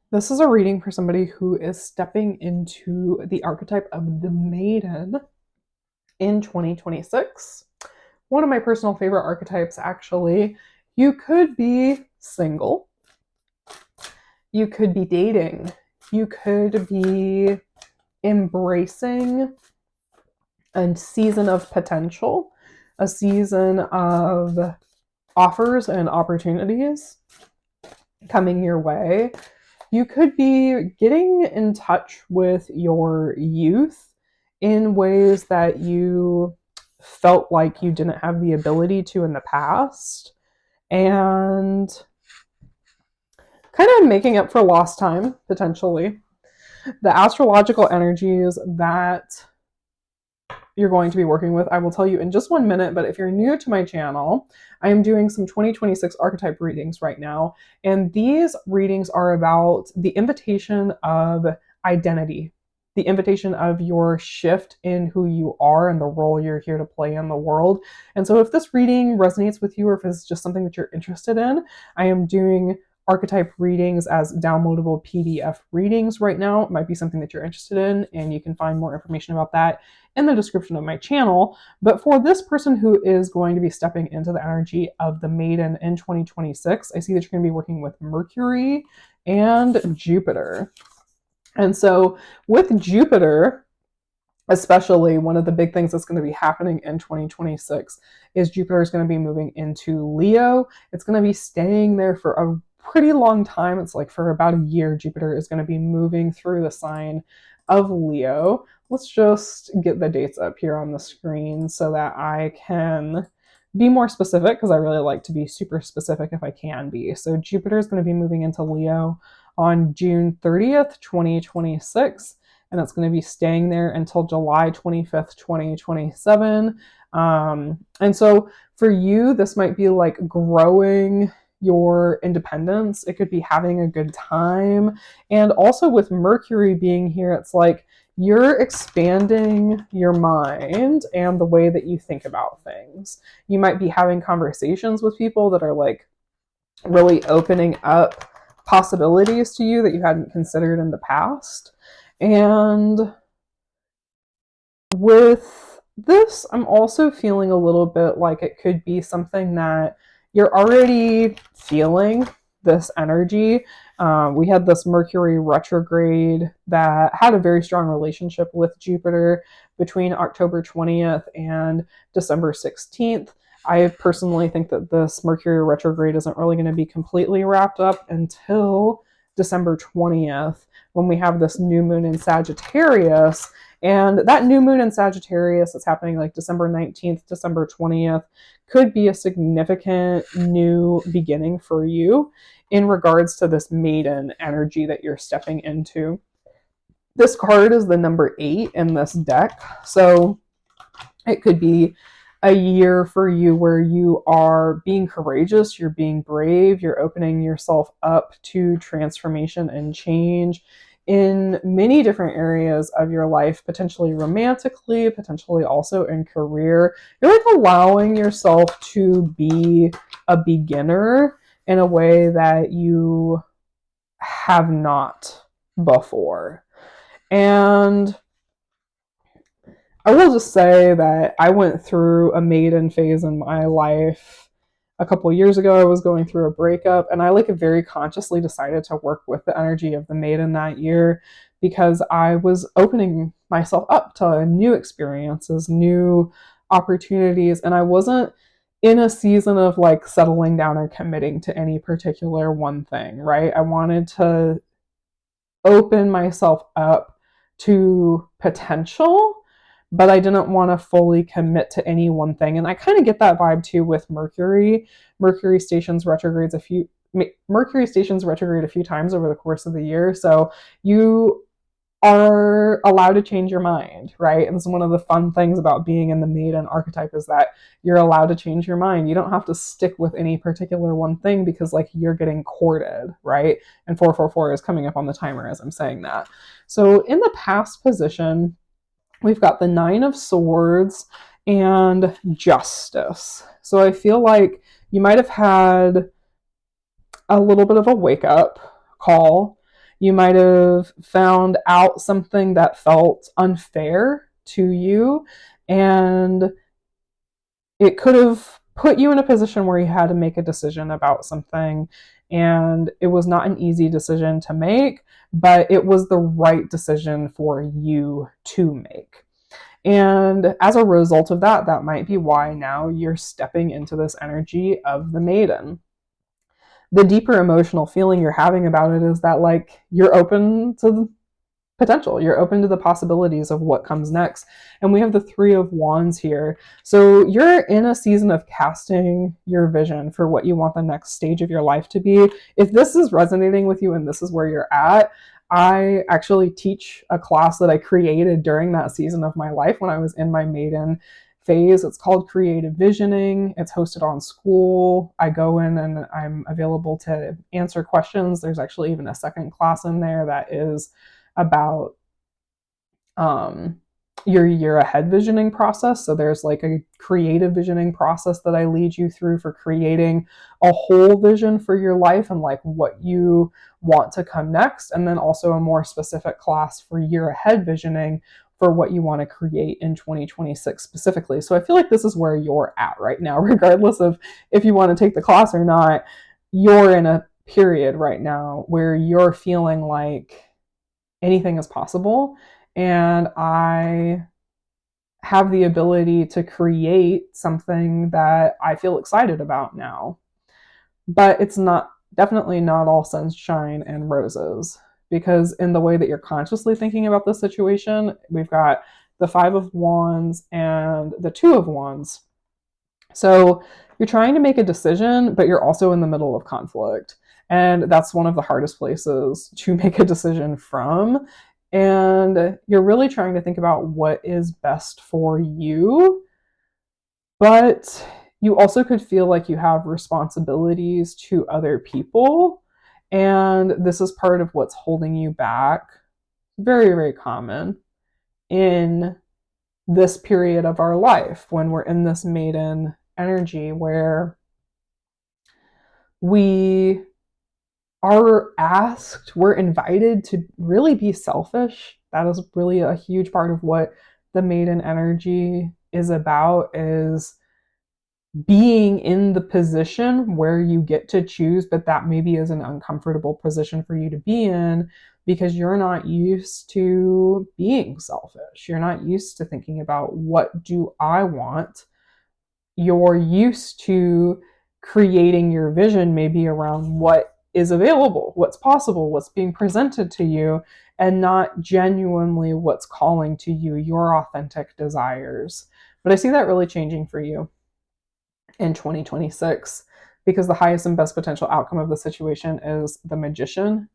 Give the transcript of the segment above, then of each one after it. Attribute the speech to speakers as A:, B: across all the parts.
A: This is a reading for somebody who is stepping into the archetype of the maiden in 2026. One of my personal favorite archetypes, actually. You could be single, you could be dating, you could be embracing a season of potential, a season of offers and opportunities coming your way. You could be getting in touch with your youth in ways that you felt like you didn't have the ability to in the past, and kind of making up for lost time, potentially. The astrological energies that you're going to be working with, I will tell you in just 1 minute. But if you're new to my channel, I am doing some 2026 archetype readings right now. And these readings are about the invitation of identity, the invitation of your shift in who you are and the role you're here to play in the world. And so if this reading resonates with you, or if it's just something that you're interested in, I am doing archetype readings as downloadable PDF readings right now. It might be something that you're interested in, and you can find more information about that in the description of my channel. But for this person who is going to be stepping into the energy of the maiden in 2026, I see that you're going to be working with Mercury and Jupiter. And so with Jupiter, especially, one of the big things that's going to be happening in 2026 is Jupiter is going to be moving into Leo. It's going to be staying there for a pretty long time. It's like for about a year, Jupiter is going to be moving through the sign of Leo. Let's just get the dates up here on the screen so that I can be more specific, because I really like to be super specific if I can be. So Jupiter is going to be moving into Leo on June 30th, 2026, and it's going to be staying there until July 25th, 2027. And so for you, this might be like growing your independence. It could be having a good time. And also with Mercury being here, it's like you're expanding your mind and the way that you think about things. You might be having conversations with people that are like really opening up possibilities to you that you hadn't considered in the past. And with this, I'm also feeling a little bit like it could be something that you're already feeling this energy. We had this Mercury retrograde that had a very strong relationship with Jupiter between October 20th and December 16th. I personally think that this Mercury retrograde isn't really going to be completely wrapped up until December 20th, when we have this new moon in Sagittarius. And that new moon in Sagittarius that's happening like December 19th, December 20th, could be a significant new beginning for you in regards to this maiden energy that you're stepping into. This card is the number 8 in this deck. So it could be a year for you where you are being courageous, you're being brave, you're opening yourself up to transformation and change in many different areas of your life, potentially romantically, potentially also in career. You're like allowing yourself to be a beginner in a way that you have not before. And I will just say that I went through a maiden phase in my life a couple of years ago. I was going through a breakup, and I like very consciously decided to work with the energy of the maiden that year, because I was opening myself up to new experiences, new opportunities, and I wasn't in a season of like settling down or committing to any particular one thing, right? I wanted to open myself up to potential, but I didn't want to fully commit to any one thing. And I kind of get that vibe too with Mercury. Mercury stations retrograde a few times over the course of the year. So you are allowed to change your mind, right? And this is one of the fun things about being in the maiden archetype, is that you're allowed to change your mind. You don't have to stick with any particular one thing, because like you're getting courted, right? And 444 is coming up on the timer as I'm saying that. So in the past position, we've got the 9 of Swords and Justice. So I feel like you might have had a little bit of a wake up call. You might have found out something that felt unfair to you, and it could have put you in a position where you had to make a decision about something, and it was not an easy decision to make, but it was the right decision for you to make. And as a result of that, that might be why now you're stepping into this energy of the maiden. The deeper emotional feeling you're having about it is that, like, you're open to potential. You're open to the possibilities of what comes next. And we have the Three of Wands here. So you're in a season of casting your vision for what you want the next stage of your life to be. If this is resonating with you and this is where you're at, I actually teach a class that I created during that season of my life when I was in my maiden phase. It's called Creative Visioning. It's hosted on School. I go in and I'm available to answer questions. There's actually even a second class in there that is about your year ahead visioning process. So there's like a creative visioning process that I lead you through for creating a whole vision for your life and like what you want to come next. And then also a more specific class for year ahead visioning for what you want to create in 2026 specifically. So I feel like this is where you're at right now, regardless of if you want to take the class or not. You're in a period right now where you're feeling like anything is possible, and I have the ability to create something that I feel excited about now. But it's not, definitely not all sunshine and roses, because in the way that you're consciously thinking about this situation, we've got the Five of Wands and the Two of Wands. So you're trying to make a decision, but you're also in the middle of conflict. And that's one of the hardest places to make a decision from. And you're really trying to think about what is best for you. But you also could feel like you have responsibilities to other people. And this is part of what's holding you back. Very, very common in this period of our life when we're in this maiden energy where we are asked, we're invited to really be selfish. That is really a huge part of what the maiden energy is about, is being in the position where you get to choose, but that maybe is an uncomfortable position for you to be in because you're not used to being selfish. You're not used to thinking about what do I want. You're used to creating your vision maybe around what is available, what's possible, what's being presented to you, and not genuinely what's calling to you, your authentic desires. But I see that really changing for you in 2026, because the highest and best potential outcome of the situation is the Magician.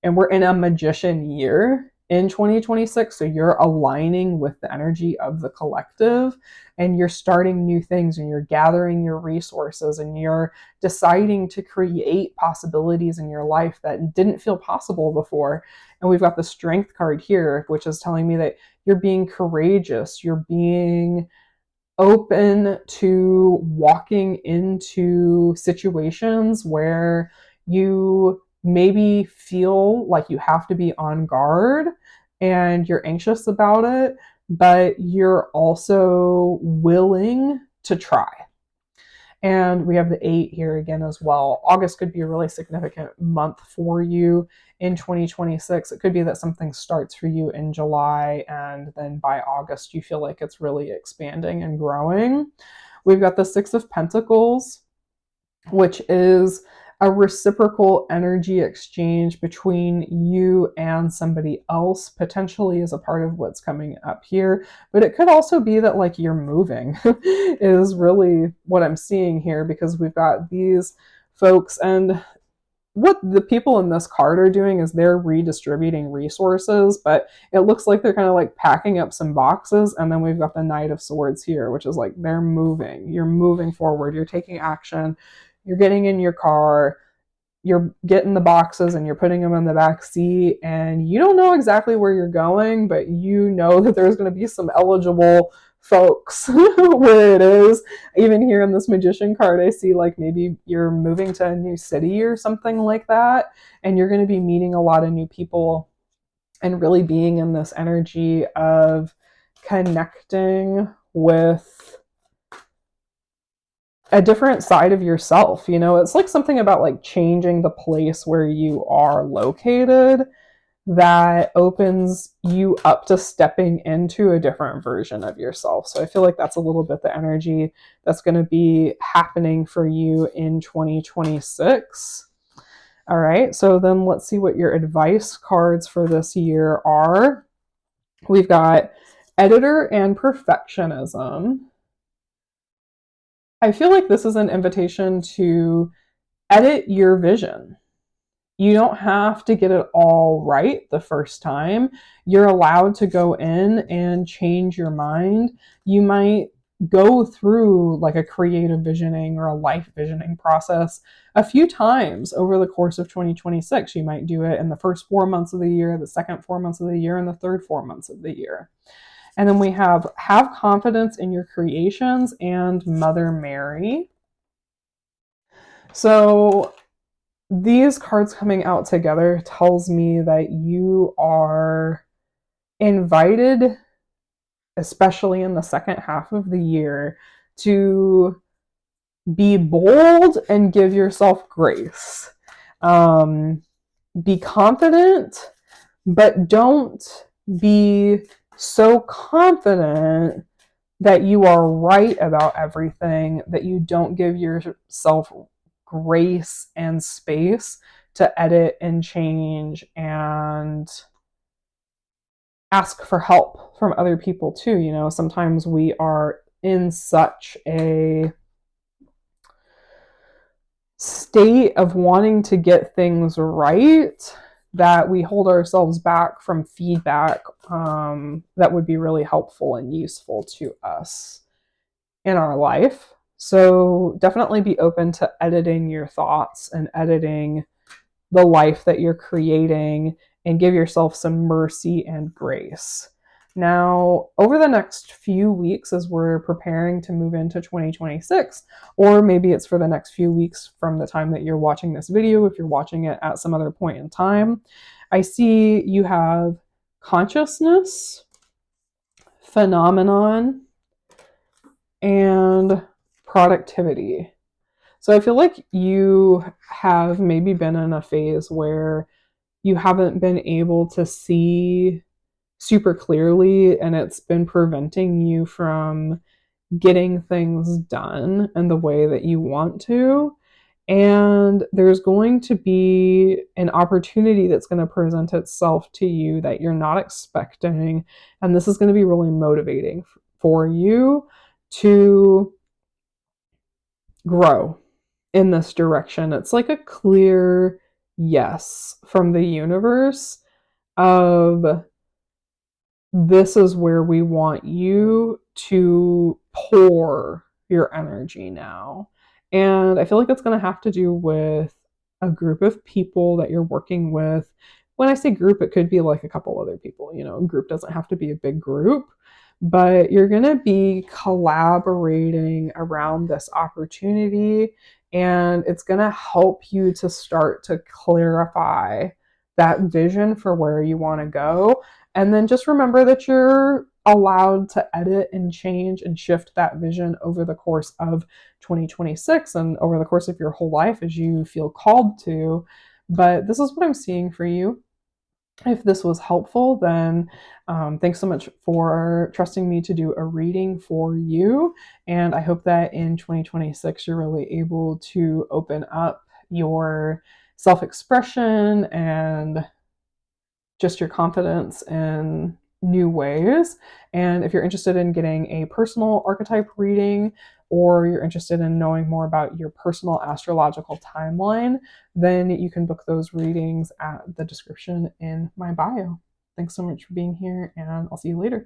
A: And we're in a Magician year in 2026. So you're aligning with the energy of the collective, and you're starting new things, and you're gathering your resources, and you're deciding to create possibilities in your life that didn't feel possible before. And we've got the Strength card here, which is telling me that you're being courageous, you're being open to walking into situations where you maybe feel like you have to be on guard and you're anxious about it, but you're also willing to try. And we have the 8 here again as well. August could be a really significant month for you in 2026. It could be that something starts for you in July, and then by August, you feel like it's really expanding and growing. We've got the 6 of Pentacles, which is a reciprocal energy exchange between you and somebody else, potentially as a part of what's coming up here. But it could also be that like you're moving is really what I'm seeing here, because we've got these folks, and what the people in this card are doing is they're redistributing resources, but it looks like they're kind of like packing up some boxes. And then we've got the Knight of Swords here, which is like they're moving. You're moving forward. You're taking action. You're getting in your car. You're getting the boxes and you're putting them in the back seat. And you don't know exactly where you're going, but you know that there's going to be some eligible folks where it is. Even here in this magician card, I see like maybe you're moving to a new city or something like that, and you're going to be meeting a lot of new people and really being in this energy of connecting with a different side of yourself. You know, it's like something about like changing the place where you are located that opens you up to stepping into a different version of yourself. So I feel like that's a little bit the energy that's going to be happening for you in 2026. All right, so then let's see what your advice cards for this year are. We've got editor and perfectionism. I feel like this is an invitation to edit your vision. You don't have to get it all right the first time. You're allowed to go in and change your mind. You might go through like a creative visioning or a life visioning process a few times over the course of 2026. You might do it in the first 4 months of the year, the second 4 months of the year, and the third 4 months of the year. And then we have confidence in your creations and Mother Mary. So these cards coming out together tells me that you are invited, especially in the second half of the year, to be bold and give yourself grace. Be confident, but don't be so confident that you are right about everything that you don't give yourself grace and space to edit and change and ask for help from other people too. You know, sometimes we are in such a state of wanting to get things right that we hold ourselves back from feedback that would be really helpful and useful to us in our life. So definitely be open to editing your thoughts and editing the life that you're creating, and give yourself some mercy and grace. Now, over the next few weeks, as we're preparing to move into 2026, or maybe it's for the next few weeks from the time that you're watching this video, if you're watching it at some other point in time, I see you have consciousness, phenomenon, and productivity. So I feel like you have maybe been in a phase where you haven't been able to see super clearly, and it's been preventing you from getting things done in the way that you want to. And there's going to be an opportunity that's going to present itself to you that you're not expecting. And this is going to be really motivating for you to grow in this direction. It's like a clear yes from the universe of this is where we want you to pour your energy now. And I feel like it's going to have to do with a group of people that you're working with. When I say group, it could be like a couple other people. You know, a group doesn't have to be a big group, but you're going to be collaborating around this opportunity, and it's going to help you to start to clarify that vision for where you want to go. And then just remember that you're allowed to edit and change and shift that vision over the course of 2026 and over the course of your whole life as you feel called to. But this is what I'm seeing for you. If this was helpful, then thanks so much for trusting me to do a reading for you. And I hope that in 2026, you're really able to open up your self-expression and just your confidence in new ways. And if you're interested in getting a personal archetype reading, or you're interested in knowing more about your personal astrological timeline, then you can book those readings at the description in my bio. Thanks so much for being here, and I'll see you later.